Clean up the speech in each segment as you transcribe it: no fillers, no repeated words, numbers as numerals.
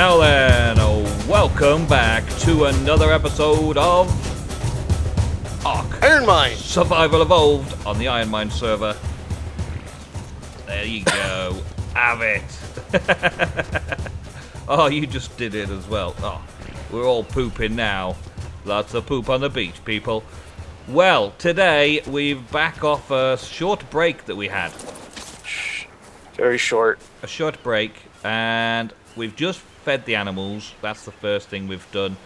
Now then, welcome back to another episode of Ark IronMine Survival Evolved on the IronMine server. There you go. Have it. Oh, you just did it as well. Oh, we're all pooping now. Lots of poop on the beach, people. Well, today we're back off a short break that we had. Very short. A short break, and we've just fed the animals. That's the first thing we've done.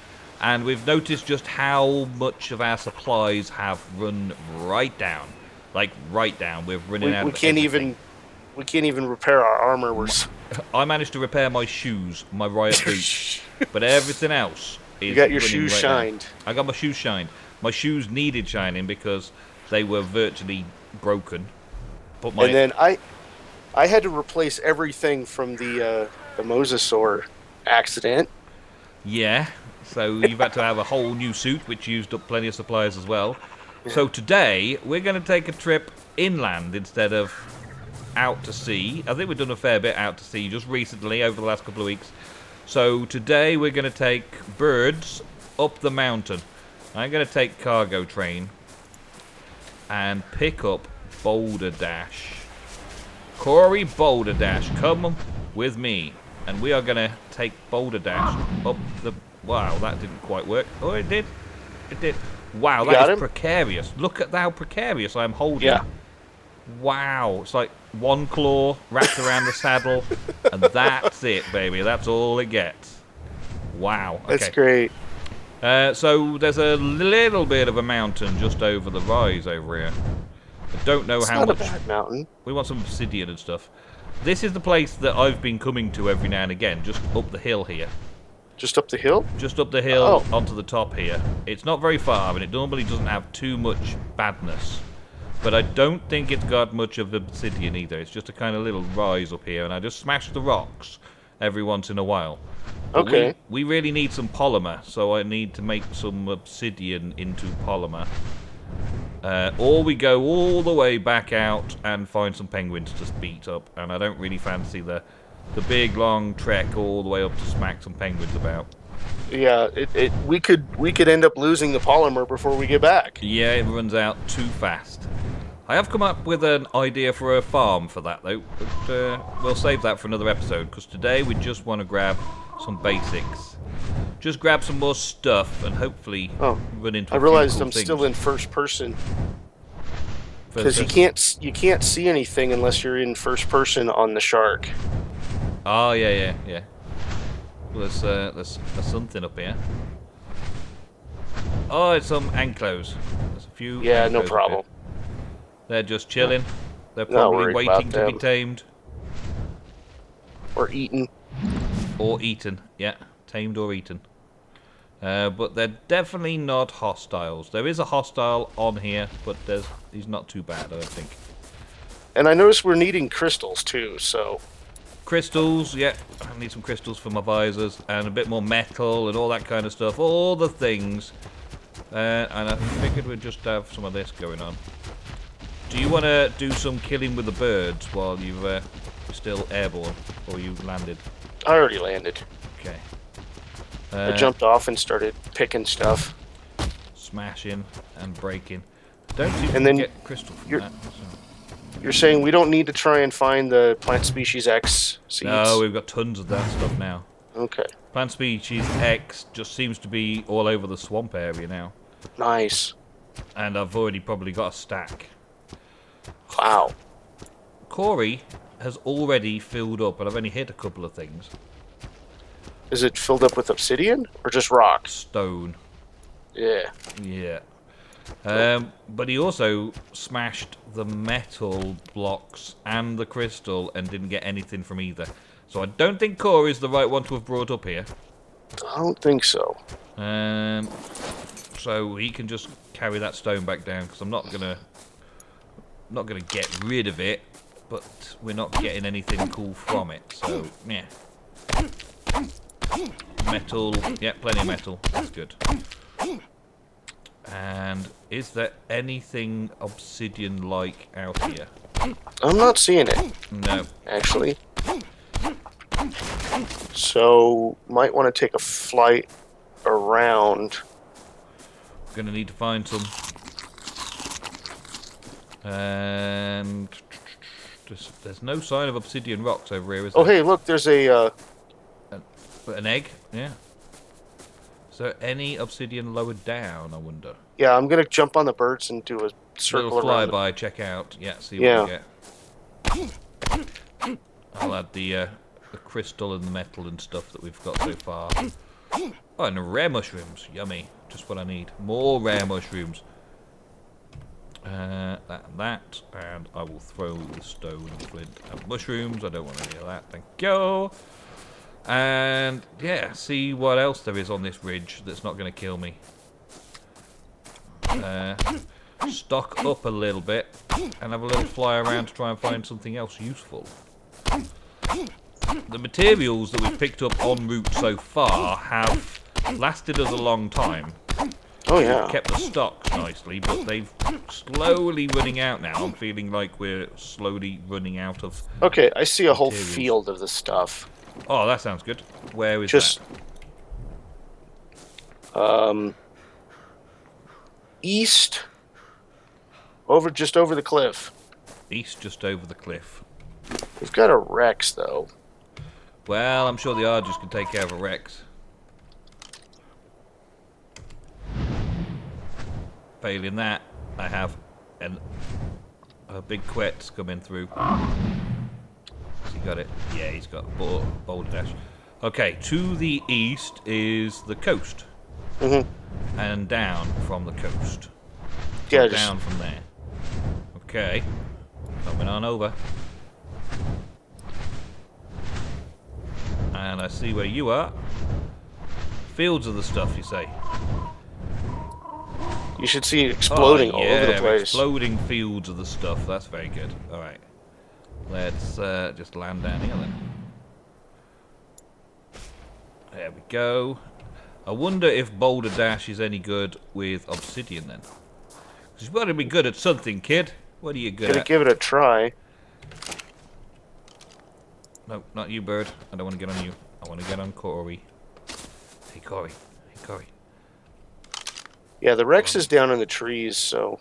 And we've noticed just how much of our supplies have run right down. Like, right down. We're running out of everything. We can't even repair our armor. I managed to repair my shoes, my riot boots. But everything else is You got your running shoes right shined. now. I got my shoes shined. My shoes needed shining because they were virtually broken. But And then I had to replace everything from the mosasaur accident. Yeah, so you've had to have a whole new suit, which used up plenty of supplies as well. So today, we're going to take a trip inland instead of out to sea. I think we've done a fair bit out to sea just recently, over the last couple of weeks. So today, we're going to take birds up the mountain. I'm going to take cargo train and pick up Boulder Dash. Corey Boulder Dash, come with me. And we are going to take Boulder Dash up the... Wow, that didn't quite work. Oh, it did. It did. Wow, that is precarious. Look at how precarious I'm holding. Yeah. Wow. It's like one claw wrapped around the saddle. And that's it, baby. That's all it gets. Wow. Okay. That's great. So there's a little bit of a mountain just over the rise over here. I don't know how much. It's not a bad mountain. We want some obsidian and stuff. This is the place that I've been coming to every now and again, just up the hill here. Just up the hill? Just up the hill onto the top here. It's not very far, and it normally doesn't have too much badness. But I don't think it's got much of obsidian either. It's just a kind of little rise up here, and I just smash the rocks every once in a while. But okay. We really need some polymer, so I need to make some obsidian into polymer. Or we go all the way back out and find some penguins to beat up, and I don't really fancy the big long trek all the way up to smack some penguins about. Yeah, we could end up losing the polymer before we get back. Yeah, it runs out too fast. I have come up with an idea for a farm for that though, but we'll save that for another episode, because today we just want to grab some basics. Just grab some more stuff and hopefully run into. I realized I'm still in first person because you can't see anything unless you're in first person on the shark. Oh yeah. Well, there's something up here. Oh, it's some anklos. There's a few. Yeah, no problem. They're just chilling. They're probably waiting to be tamed. Or eaten. Or eaten, yeah. Tamed or eaten. But they're definitely not hostiles. There is a hostile on here, but he's not too bad, I don't think. And I noticed we're needing crystals too, so... Crystals, yeah. I need some crystals for my visors, and a bit more metal and all that kind of stuff. All the things. And I figured we'd just have some of this going on. Do you want to do some killing with the birds while you're still airborne, or you landed? I already landed. Okay. I jumped off and started picking stuff. Smashing and breaking. Don't seem and to get crystal from that. So. You're saying we don't need to try and find the plant species X seeds? No, we've got tons of that stuff now. Okay. Plant species X just seems to be all over the swamp area now. Nice. And I've already probably got a stack. Wow. Corey has already filled up, and I've only hit a couple of things. Is it filled up with obsidian or just rock? Stone. Yeah. Yeah. But he also smashed the metal blocks and the crystal and didn't get anything from either. So I don't think Corey's the right one to have brought up here. I don't think so. So he can just carry that stone back down, because I'm not gonna get rid of it, but we're not getting anything cool from it. So yeah. Metal, yeah, plenty of metal. That's good. And is there anything obsidian-like out here? I'm not seeing it. No. Actually. So, might want to take a flight around. Gonna need to find some. And there's no sign of obsidian rocks over here, is there? Oh, hey, look, there's an egg? Yeah. Is there any obsidian lower down, I wonder? Yeah, I'm gonna jump on the birds and do a circle Little around. flyby, check out. Yeah, see what we get. I'll add the crystal and the metal and stuff that we've got so far. Oh, and rare mushrooms. Yummy. Just what I need. More rare mushrooms. That and that. And I will throw the stone and flint and mushrooms. I don't want any of that. Thank you. And, yeah, see what else there is on this ridge that's not going to kill me. Stock up a little bit and have a little fly around to try and find something else useful. The materials that we've picked up en route so far have lasted us a long time. Oh yeah. We've kept the stocks nicely, but they've slowly running out now. I'm feeling like we're slowly running out of Okay, I see a whole materials. field of the stuff. Oh, that sounds good. Where is that? East. Just over the cliff. East, just over the cliff. We've got a Rex, though. Well, I'm sure the Argers can take care of a Rex. Failing that, I have a big Quetz coming through. Has he got it? Yeah, he's got boulder dash. Okay, to the east is the coast. And down from the coast. Yeah, down from there. Okay. Coming on over. And I see where you are. Fields of the stuff, you say? You should see it exploding all over the place. Exploding fields of the stuff. That's very good. Alright. Let's just land down here then. There we go. I wonder if Boulder Dash is any good with obsidian then. Because you've got to be good at something, kid. What are you good Gonna at? give it a try. No, not you, bird. I don't want to get on you. I want to get on Corey. Hey, Corey. Hey, Corey. Yeah, the Rex is down in the trees, so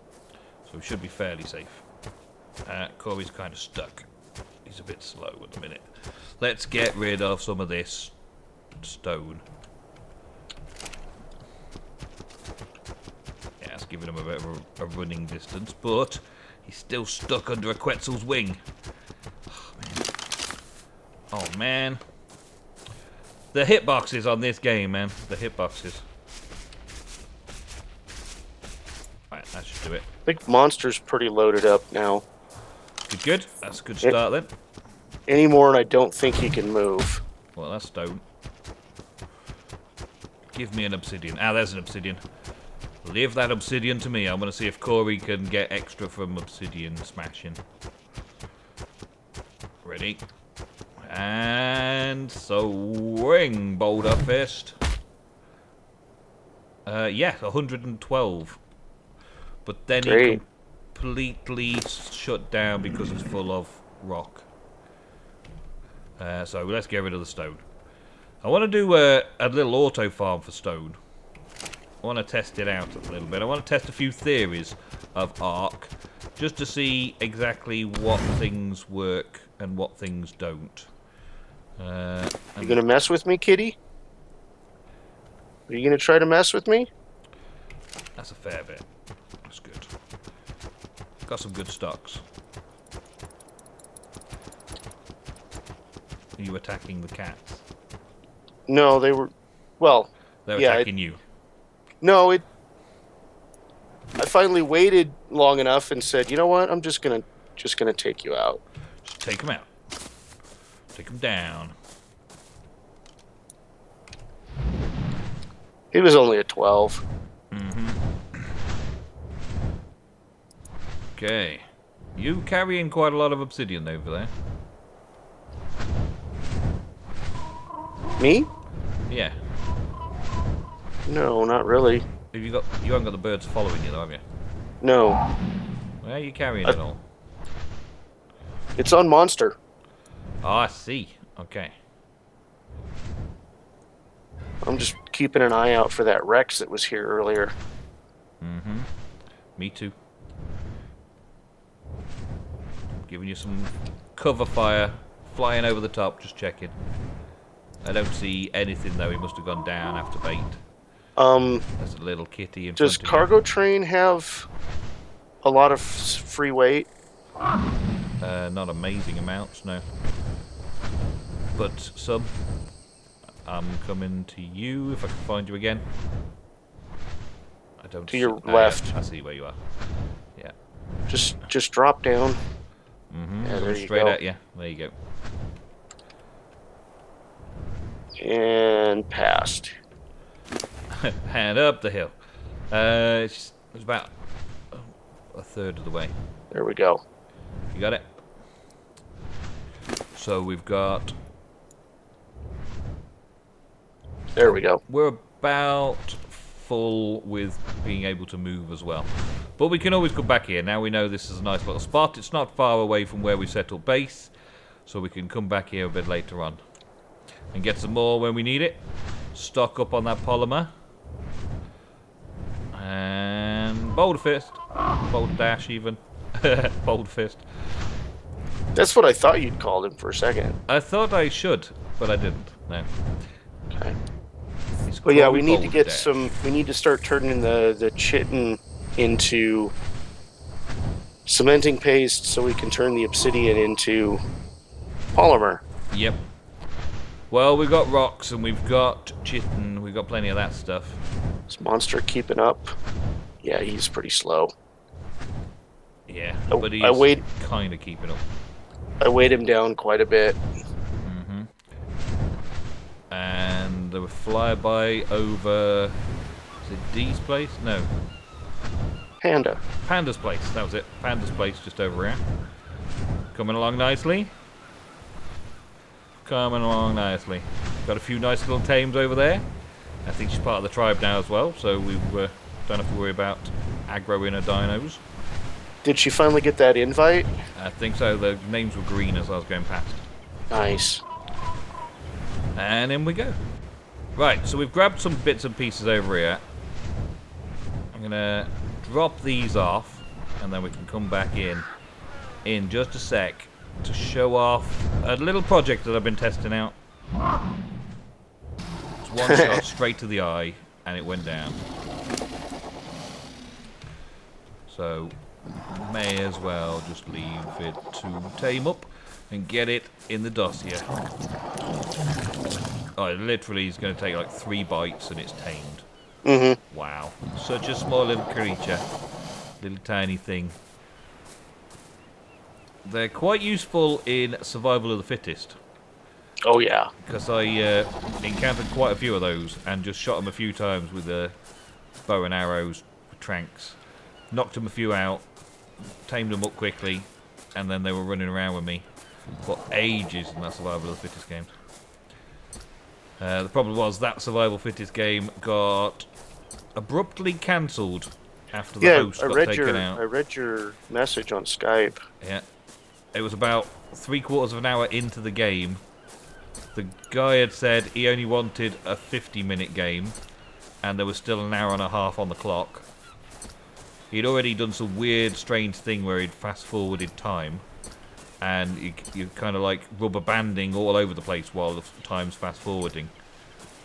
we should be fairly safe. Corey's kind of stuck. He's a bit slow at the minute. Let's get rid of some of this stone. Yeah, it's giving him a bit of a running distance, but he's still stuck under a Quetzal's wing. Oh, man. The hitboxes on this game, man. The hitboxes. Right, that should do it. I think Monster's pretty loaded up now. Good, good. That's a good start then. Any more, and I don't think he can move. Well, that's stone. Give me an obsidian. Ah, there's an obsidian. Leave that obsidian to me. I want to see if Corey can get extra from obsidian smashing. Ready. And swing, Boulder Fist. Yeah, 112. But then he completely shut down because it's full of rock. So let's get rid of the stone. I want to do a little auto farm for stone. I want to test it out a little bit. I want to test a few theories of Ark, just to see exactly what things work and what things don't. You gonna mess with me, kitty? Are you gonna try to mess with me? That's a fair bit. That's good. Got some good stocks. Are you attacking the cats? No, they were. Well, They're attacking you. No, I finally waited long enough and said, you know what? I'm just gonna take you out. Just take them out. Take them down. He was only a 12. Okay. You carrying quite a lot of obsidian over there. Me? Yeah. No, not really. Have you haven't got the birds following you though, have you? No. Where are you carrying it all? It's on Monster. Oh, I see. Okay. I'm just keeping an eye out for that Rex that was here earlier. Mm-hmm. Me too. Giving you some cover fire, flying over the top, just checking. I don't see anything though. He must have gone down after bait. There's a little kitty in front of Does cargo train have a lot of free weight? Not amazing amounts, no. But some. I'm coming to you if I can find you again. I don't. To your left. Yeah, I see where you are. Yeah. Just drop down. Mm-hmm. Yeah, there you straight go. at you. There you go. And passed. And up the hill. It's about a third of the way. There we go. You got it? So we've got... There we go. We're about full with being able to move as well. But we can always come back here. Now we know this is a nice little spot. It's not far away from where we settled base. So we can come back here a bit later on. And get some more when we need it. Stock up on that polymer. And boulder fist. Boulder dash even. Boulder fist. That's what I thought you'd called him for a second. I thought I should, but I didn't. No. Okay. It's Well, yeah, called we need to boulder get dash. some. We need to start turning the chitin into cementing paste, so we can turn the obsidian into polymer. Yep. Well, we've got rocks and we've got chitin. We've got plenty of that stuff. This monster keeping up. Yeah, he's pretty slow. Yeah, I- but he's I wait- kind of keeping up. I weighed him down quite a bit. Mm-hmm. And there were flyby over... Is it D's place? No. Panda. Panda's place. That was it. Panda's place just over here. Coming along nicely. Coming along nicely. Got a few nice little tames over there. I think she's part of the tribe now as well, so we don't have to worry about aggroing her dinos. Did she finally get that invite? I think so. The names were green as I was going past. Nice. And in we go. Right, so we've grabbed some bits and pieces over here. I'm going to drop these off, and then we can come back in just a sec to show off a little project that I've been testing out. It's one shot straight to the eye, and it went down. So, may as well just leave it to tame up and get it in the dossier. Oh, it literally is going to take like 3 bites and it's tamed. Mm-hmm. Wow. Such a small little creature. Little tiny thing. They're quite useful in survival of the fittest. Oh, yeah. Because I encountered quite a few of those and just shot them a few times with bow and arrows, tranks. Knocked them a few out, tamed them up quickly, and then they were running around with me for ages in that survival of the fittest games. The problem was that survival fittest game got abruptly cancelled after the host got taken out. I read your message on Skype. Yeah. It was about 3/4 of an hour into the game. The guy had said he only wanted a 50-minute game, and there was still an hour and a half on the clock. He'd already done some weird, strange thing where he'd fast-forwarded time, and you kind of like rubber banding all over the place while the time's fast-forwarding.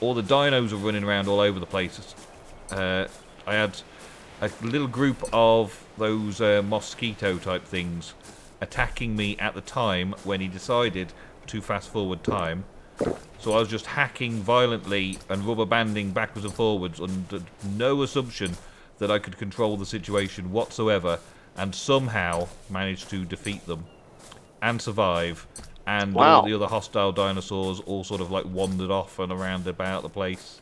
All the dinos were running around all over the place. I had a little group of those mosquito-type things attacking me at the time when he decided to fast-forward time. So I was just hacking violently and rubber banding backwards and forwards under no assumption that I could control the situation whatsoever, and somehow managed to defeat them and survive. And Wow. all the other hostile dinosaurs all sort of like wandered off and around about the place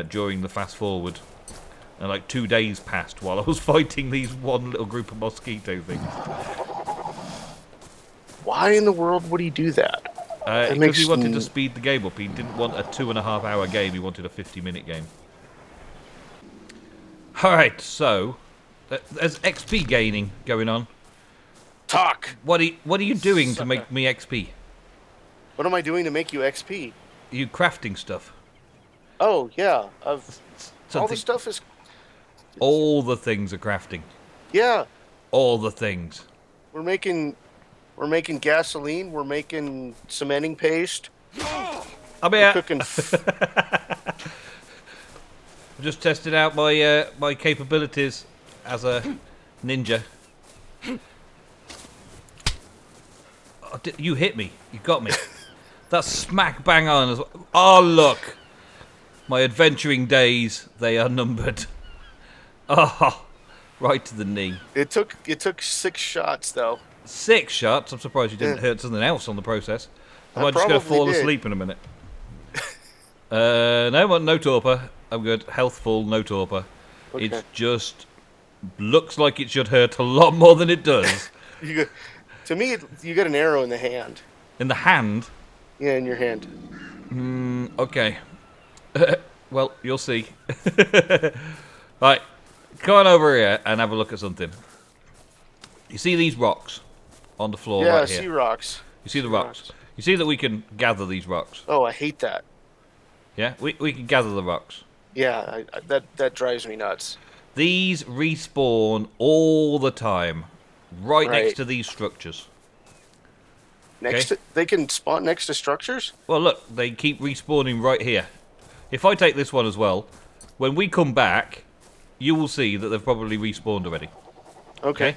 during the fast forward. And like 2 days passed while I was fighting these one little group of mosquito things. Why in the world would he do that? Because he wanted to speed the game up. He didn't want a 2.5 hour game, he wanted a 50-minute game. Alright, so there's XP gaining going on. Talk! What are you doing to make me XP? What am I doing to make you XP? Are you crafting stuff? Oh yeah, all the Something. stuff is. All the things are crafting. Yeah, All the things. we're making we're making gasoline. We're making cementing paste. I'm We're here. cooking. Just tested out my my capabilities as a ninja. Oh, you hit me. You got me. That's smack bang on. As well. Oh look, my adventuring days, they are numbered. Oh, right to the knee. It took 6 shots though. 6 shots. I'm surprised you didn't Yeah, hurt something else on the process. Am I I just going to probably fall did. asleep in a minute? No torpor. I'm good. Health full, no torpor. Okay. It's just looks like it should hurt a lot more than it does. You got, to me, you got an arrow in the hand. In the hand. Yeah, in your hand. Okay. Well, you'll see. Right, come on over here and have a look at something. You see these rocks on the floor Yeah, right here? sea rocks. You see the Sea rocks? You see that we can gather these rocks? Oh, I hate that. Yeah, we can gather the rocks. Yeah, that drives me nuts. These respawn all the time, right next Right. to these structures. Next, Okay. they can spawn next to structures. Well, look, they keep respawning right here. If I take this one as well, when we come back, you will see that they've probably respawned already. Okay.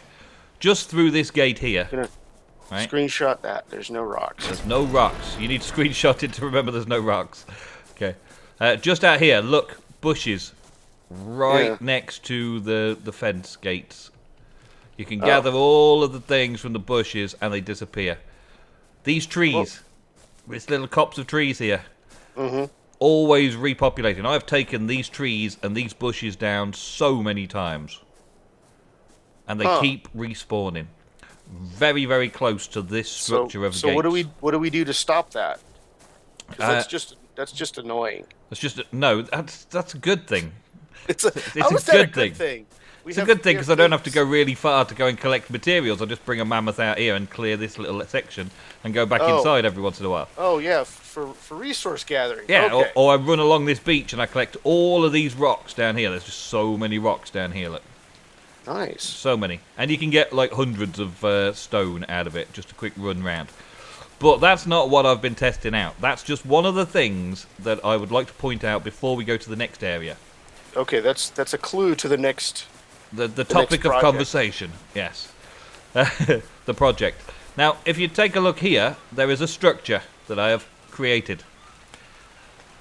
Just through this gate here. Gonna Right? screenshot that. There's no rocks. There's no rocks. You need to screenshot it to remember there's no rocks. Okay. Just out here, look, bushes. Right Yeah. next to the fence gates. You can gather all of the things from the bushes and they disappear. These trees, this little copse of trees here, always repopulating. I've taken these trees and these bushes down so many times. And they keep respawning. Very, very close to this structure of So gates. what do we do to stop that? 'Cause that's just annoying. It's just no. That's a good thing. It's a how is that a good good thing. thing? It's a good thing because I don't have to go really far to go and collect materials. I just bring a mammoth out here and clear this little section and go back inside every once in a while. Oh yeah, for resource gathering. Yeah, Okay. or I run along this beach and I collect all of these rocks down here. There's just so many rocks down here. Look, Nice. so many, and you can get like hundreds of stone out of it. Just a quick run round. But that's not what I've been testing out. That's just one of the things that I would like to point out before we go to the next area. Okay, that's a clue to the next. The topic of project. conversation, yes. The project. Now, if you take a look here, there is a structure that I have created.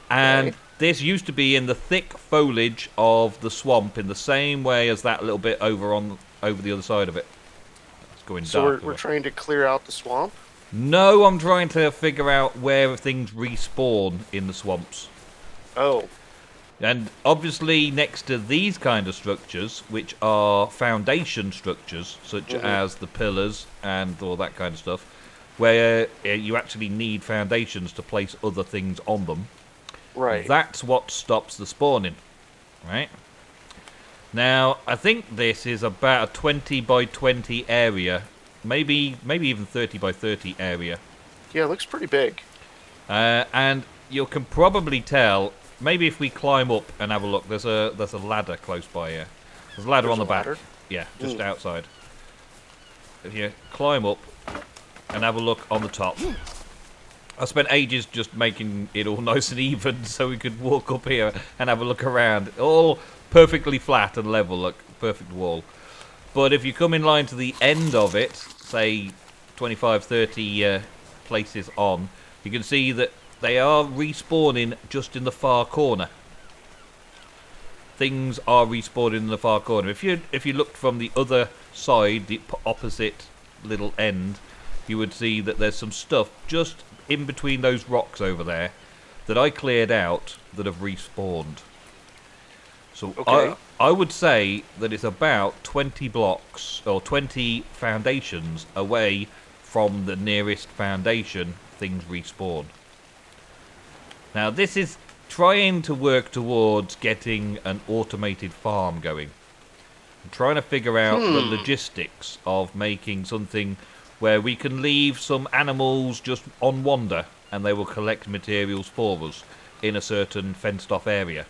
And Okay. this used to be in the thick foliage of the swamp in the same way as that little bit over the other side of it. It's going So dark. we're trying to clear out the swamp. No, I'm trying to figure out where things respawn in the swamps. Oh, And obviously next to these kind of structures, which are foundation structures, such as the pillars and all that kind of stuff, where you actually need foundations to place other things on them, right. that's what stops the spawning, right? Now, I think this is about a 20 by 20 area, maybe even 30 by 30 area. Yeah, it looks pretty big. And you can probably tell. Maybe if we climb up and have a look, there's a ladder close by here. There's a ladder on the back. Ladder? Yeah, just outside. If you climb up and have a look on the top. I spent ages just making it all nice and even so we could walk up here and have a look around. All perfectly flat and level, look, perfect wall. But if you come in line to the end of it, say 25, 30 places on, you can see that they are respawning just in the far corner. Things are respawning in the far corner. If you looked from the other side, the opposite little end, you would see that there's some stuff just in between those rocks over there that I cleared out that have respawned. So Okay. I would say that it's about 20 blocks or 20 foundations away from the nearest foundation things respawn. Now this is trying to work towards getting an automated farm going. I'm trying to figure out the logistics of making something where we can leave some animals just on wander and they will collect materials for us. in a certain fenced-off area.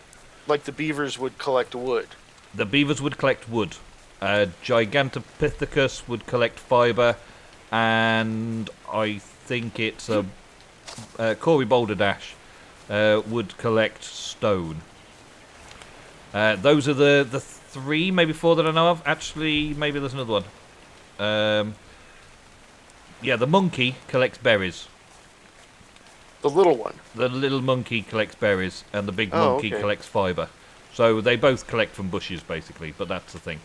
Like the beavers would collect wood. The beavers would collect wood. Gigantopithecus would collect fibre, and I think it's Corey Boulderdash would collect stone. Those are the 3, maybe 4 that I know of. Actually, maybe there's another one. Yeah, the monkey collects berries. The little one. The little monkey collects berries, and the big monkey collects fibre. So they both collect from bushes, basically, but that's the thing.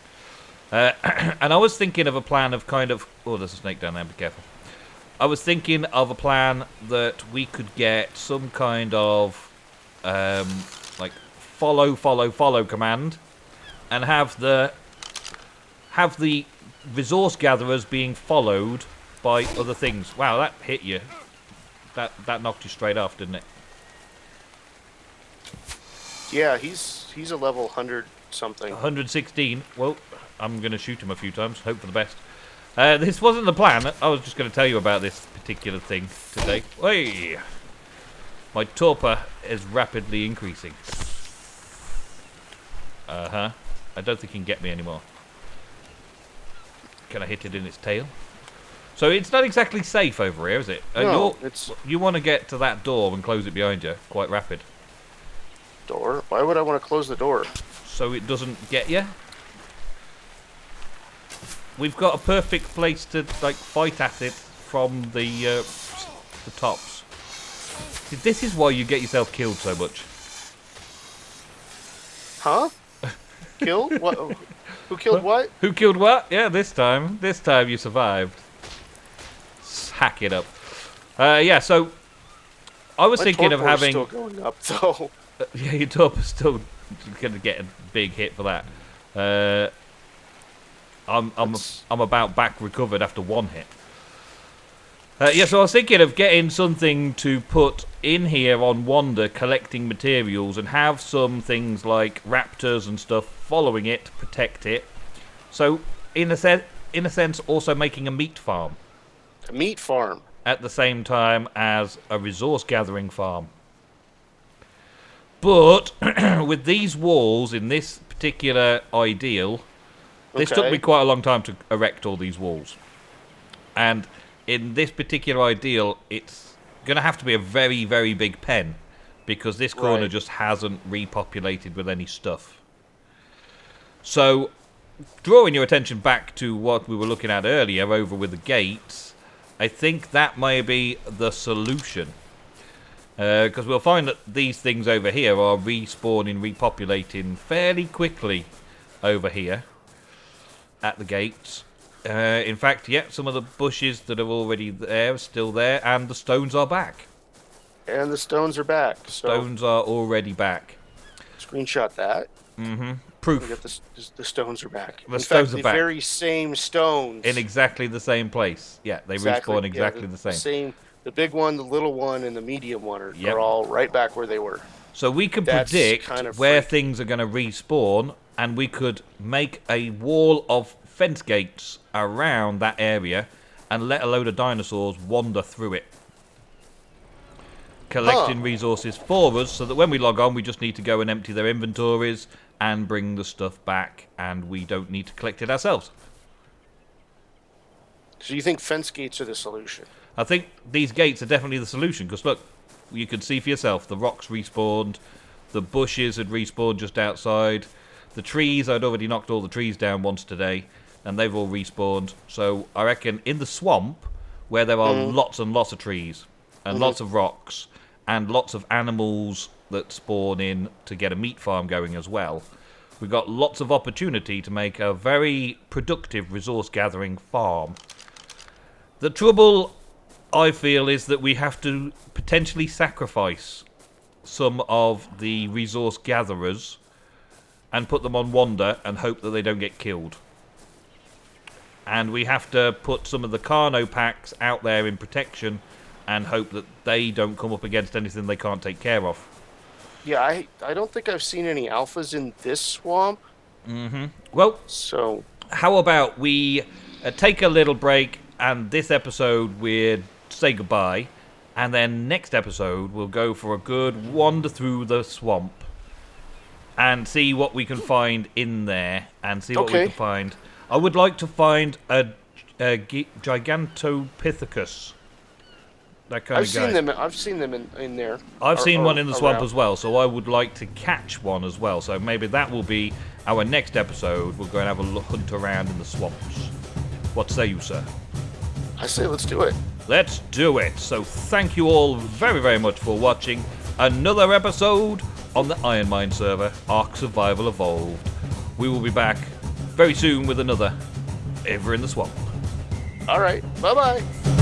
And I was thinking of a plan of kind of... Oh, there's a snake down there, be careful. I was thinking of a plan that we could get some kind of, like, follow command, and have the resource gatherers being followed by other things. Wow, that hit you. That knocked you straight off, didn't it? Yeah, he's a level 100 something. 116. Well, I'm going to shoot him a few times. Hope for the best. This wasn't the plan. I was just going to tell you about this particular thing today. Hey, my torpor is rapidly increasing. I don't think he can get me anymore. Can I hit it in its tail? So it's not exactly safe over here, is it? No, you want to get to that door and close it behind you. Quite rapid. Door? Why would I want to close the door? So it doesn't get you. We've got a perfect place to like fight at it from the tops. See, this is why you get yourself killed so much. Huh? Killed? What? Who killed what? Who killed what? Yeah, this time you survived. Hack it up. Yeah, so I was thinking of having. Still going up though. Yeah, your torpor's still going to get a big hit for that. I'm about back recovered after 1 hit. Yeah, so I was thinking of getting something to put in here on Wander, collecting materials, and have some things like raptors and stuff following it, protect it. So, in a sense, also making a meat farm. A meat farm? At the same time as a resource gathering farm. But, with these walls in this particular ideal, this took me quite a long time to erect all these walls. And in this particular ideal, it's going to have to be a very, very big pen, because this corner just hasn't repopulated with any stuff. So, drawing your attention back to what we were looking at earlier over with the gates, I think that may be the solution. Because we'll find that these things over here are respawning, repopulating fairly quickly over here at the gates. In fact, yeah, some of the bushes that are already there are still there, and the stones are back. And the stones are back. Stones are already back. Screenshot that. Mm-hmm. Proof. The stones are back. The stones are back. The very same stones. In exactly the same place. Yeah, they respawn exactly the same. The big one, the little one, and the medium one are all right back where they were. So we can predict where things are going to respawn, and we could make a wall of fence gates around that area and let a load of dinosaurs wander through it, collecting resources for us, so that when we log on we just need to go and empty their inventories and bring the stuff back, and we don't need to collect it ourselves. So you think fence gates are the solution? I think these gates are definitely the solution, because look, you can see for yourself, the rocks respawned, the bushes had respawned just outside, the trees, I'd already knocked all the trees down once today, and they've all respawned. So I reckon in the swamp, where there are lots and lots of trees, and lots of rocks, and lots of animals that spawn in to get a meat farm going as well, we've got lots of opportunity to make a very productive resource gathering farm. The trouble, I feel, is that we have to potentially sacrifice some of the resource gatherers and put them on Wander and hope that they don't get killed. And we have to put some of the Carno packs out there in protection and hope that they don't come up against anything they can't take care of. Yeah, I don't think I've seen any alphas in this swamp. Mm-hmm. Well, so how about we take a little break, and this episode we'll say goodbye, And then next episode, we'll go for a good wander through the swamp and see what we can find in there and see what we can find. I would like to find a Gigantopithecus. That kind of guy. I've seen them in there. I've seen one in the swamp as well, so I would like to catch one as well. So maybe that will be our next episode. We'll go and have a hunt around in the swamps. What say you, sir? I say let's do it. Let's do it. So thank you all very, very much for watching another episode on the IronMine server, Ark Survival Evolved. We will be back very soon with another Ever in the Swamp. All right. Bye-bye.